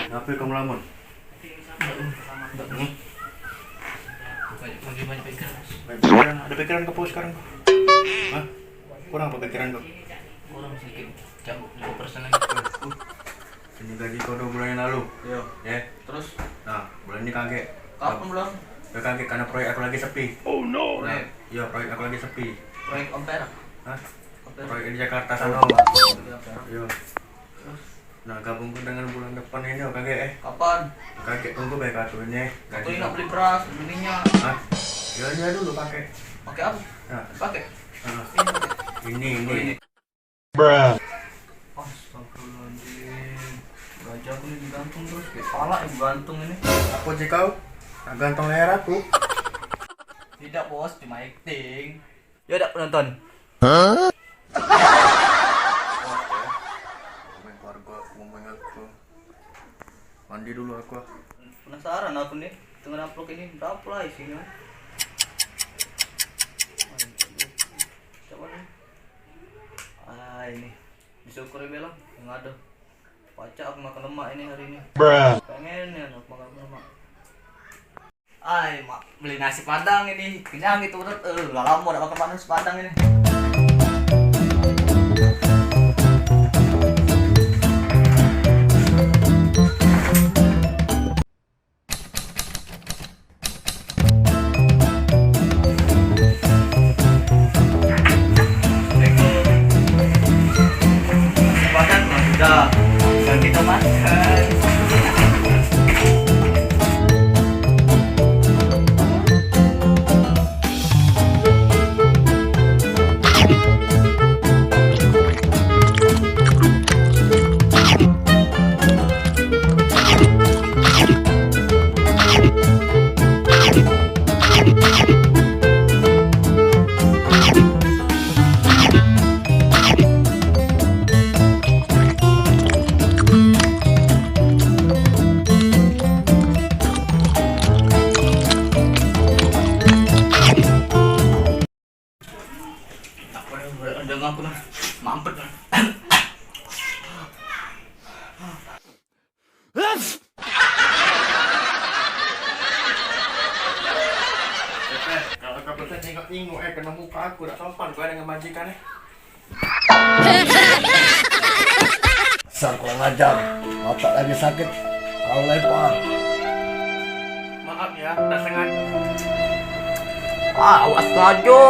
Apa kamu lamun? Banyak pikiran. Ada pikiran ke sekarang? Hah? Kurang apa pikiran kau? Kurang sedikit. Cabut 5% lagi. Ini gaji kau 2 bulan yang lalu. Iya. Ya. Terus Nah, bulan ini kaget. kapan belum? Udah kaget karena proyek aku lagi sepi. Oh no. Nah, iya proyek aku lagi sepi. Proyek Ampera. Hah? Ampera. Proyek di Jakarta sana. Ampera. Iya. Nah, gabung dengan bulan depan ini oh kaget Kapan? Kaget tunggu baik kartunya. Aku ini nak beli beras, beli minyak. Hah? Ya dulu pakai. Pakai apa? Nah, Pakai. nah. Ini pakai. Ini. Bruh. Astagfirullahaladzim. Gajah aku ini digantung terus kayak pala yang gantung ini. Aku aja kau. Tak gantung leher aku. Tidak bos, cuma acting. Ya udah penonton. Ngomong keluarga aku, ngomong aku. Mandi dulu aku. Penasaran aku nih dengan upload ini berapa lah isinya. Coba nih. Ini disyukur ya Bella yang ada. Baca aku makan lemak ini hari ini. Bruh. Pengen ya aku makan lemak. Mak beli nasi padang ini kenyang itu udah lama udah makan nasi padang ini. Nasi padang sudah ganti tomat. Udah aku nah mampet. Kalau kau pesan tengok-tengok kena muka aku tak sopan kau dengan majikan Asal kurang ajar, otak lagi sakit, kau lempar. Maaf ya, tak sengaja. Awas sengaja.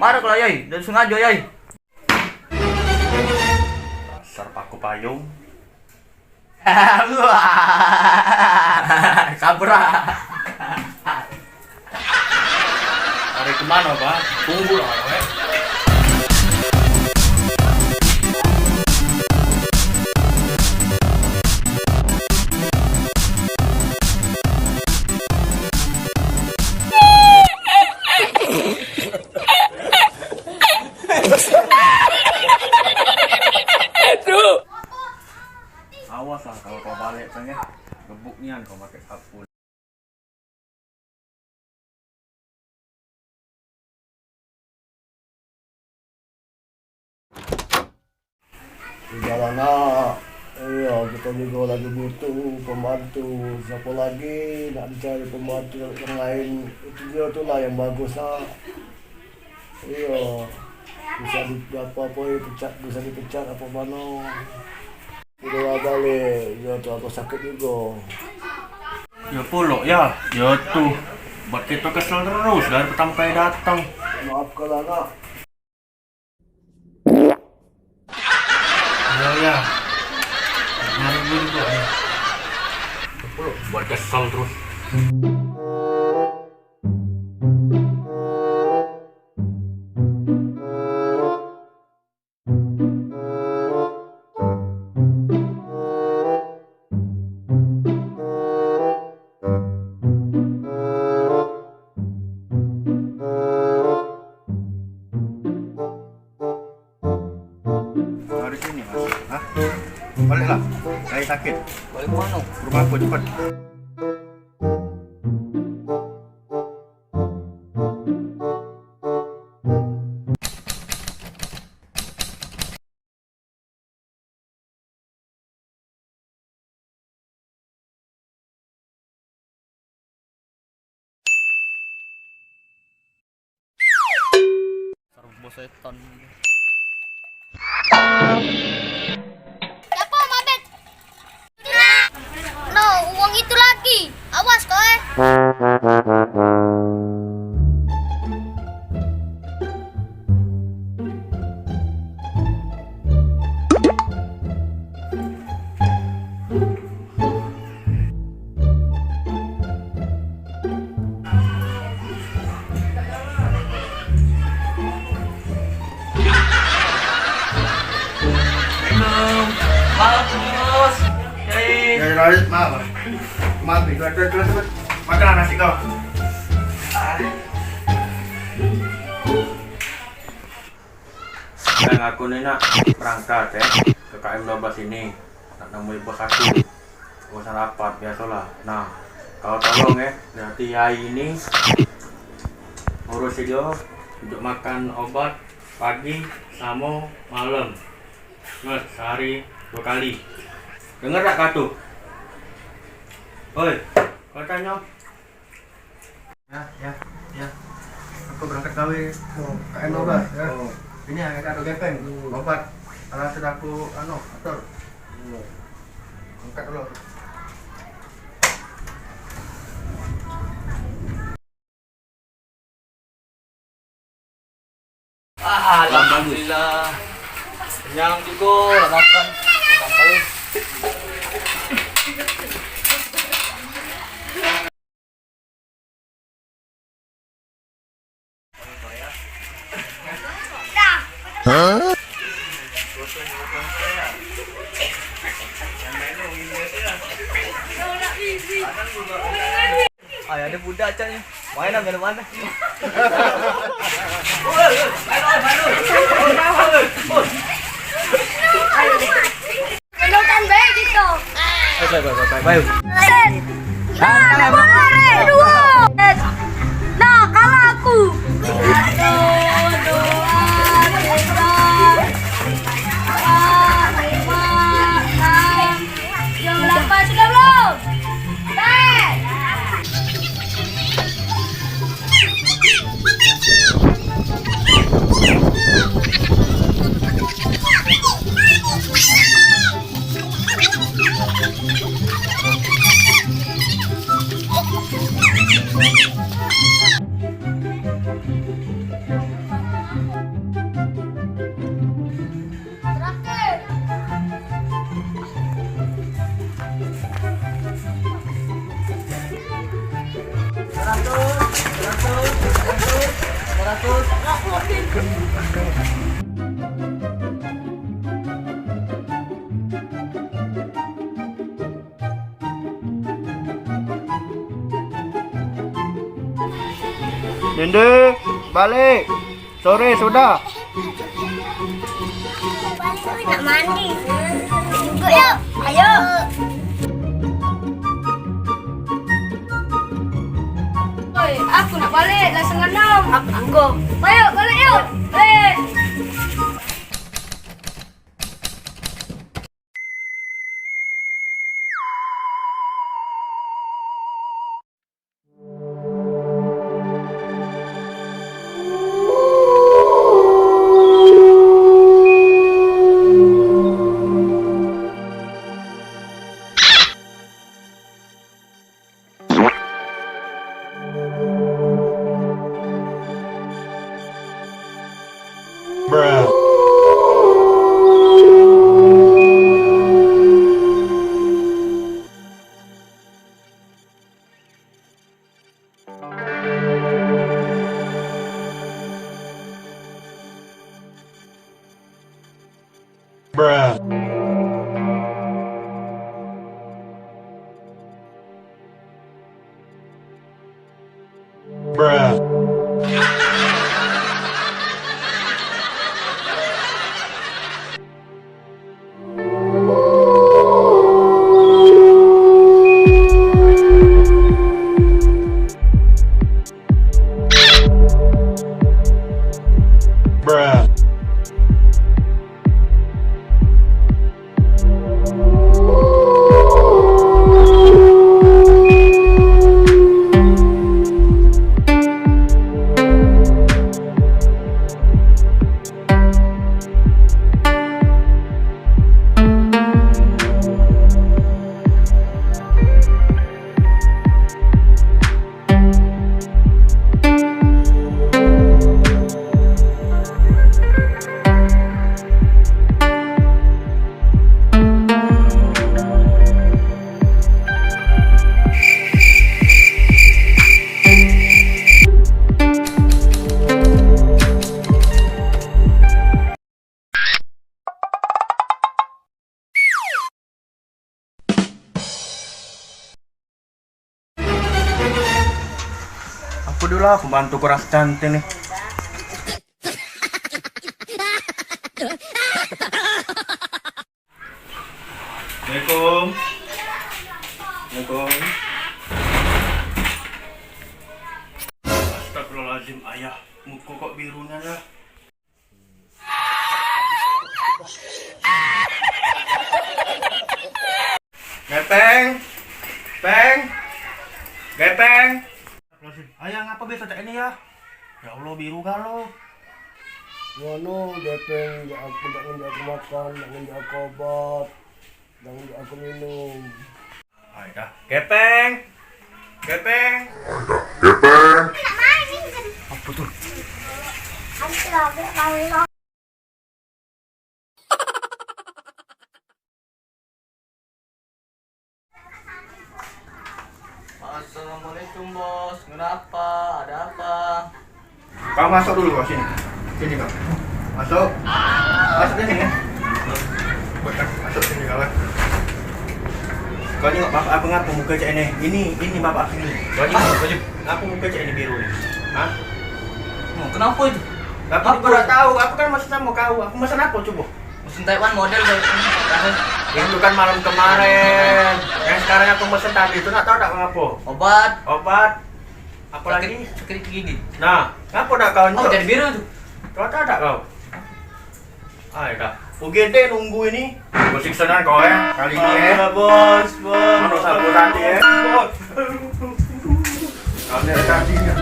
Marah kalau yai, dan sengaja yai. Dasar paku payung. Kabra. Lari kemana, Pak? Tunggu lah, Awas lah kalau kau balik pengen gebuknya kau pakai sapu. Di jalanan, iya kita juga lagi butuh pembantu. Siapa lagi nak dicari pembantu yang lain? Itu dia tu lah yang bagus lah. Iya, bisa di apa pecat, bisa dipecat apa mana? Udah balik, ya tu aku sakit juga. Ya pulok ya, ya tuh. Buat kita kesel terus dari pertama kali datang. Maafkan anak. Ya. Nyari dulu juga ya. Ya pulok buat kesel terus. Dari sini mas, hah? Baliklah, saya sakit. Balik mana? Rumahku cepat. bos setan. Siapa mabet? Tidak. No, uang itu lagi. Awas kau Bos. Ya, Radit, maaf. Maaf, terus. Makan nasi kau. Yang aku nih nak berangkat ya ke KM 12 ini. Nak nemui bos aku. Urusan rapat biasalah. Nah, kau tolong ya, berarti Yai ini urus dia untuk makan obat pagi sama malam. Ingat, sehari 2 kali. Dengar tak katu? Oi, kau tanya. Ya. Aku berangkat gawe KM 12 ya. Ini yang kado gepeng, obat. Kalau sudah aku atur. Angkat dulu. Alhamdulillah. Kenyang juga makan. Sampai. Ayah ada budak aja nih. Main ambil mana? Pelukan baik gitu. Baik. Nah, kalau aku. Satu, dua, tiga, 4, 5, 6, 7, 8, sudah belum? Terakhir. Dende, balik. Sore sudah. Nak mandi. Juga yuk. Ayo. Oi, aku nak balik dah 5:30. Aku. Ayo balik yuk. Balik. dulu lah, pembantu kurang cantik nih. Assalamualaikum. Assalamualaikum. Astagfirullahaladzim, ayah. Muka kok birunya ya? Gepeng. Peng. Gepeng. Ayah ngapa biasa cak ini ya? Ya Allah, biru galau. Ngono, Gepeng, aku jangan makan, jangan aku obat, jangan aku minum. Ayo dah. Gepeng. Gepeng. Apa tuh? Assalamualaikum bos, kenapa? Ada apa? Kau masuk dulu ke sini. Sini kau. Masuk. Masuk ke sini. Masuk sini kau. Kau tengok bapak apa ngapa muka cak ini? Ini bapak sini. Kau tengok ngapa muka cak ini biru ni? Hah? Kenapa itu? Aku tidak tahu. Aku kan masih sama kau. Aku pesan apa coba? Mesin Taiwan model Yang itu kan malam kemarin. Yang sekarang aku pesan tadi itu nak tahu tak ngapa? obat Obat. Apa lagi? sakit gigi. Nah, ngapa tak kau? Oh, jadi biru tuh. Kau tahu tak kau? Ayo dah. UGD nunggu ini. Musik senang kau ya. Kali ini ya. Bos. Mana sabu tadi ya? Bos. Kau ni tadinya.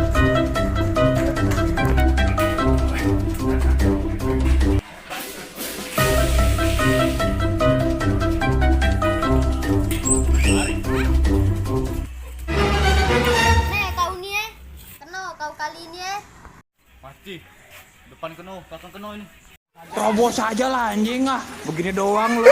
Nih kau ni kau kali ni Pasti. Depan keno, belakang keno ini. Terobos aja lah anjing ah. Begini doang lu.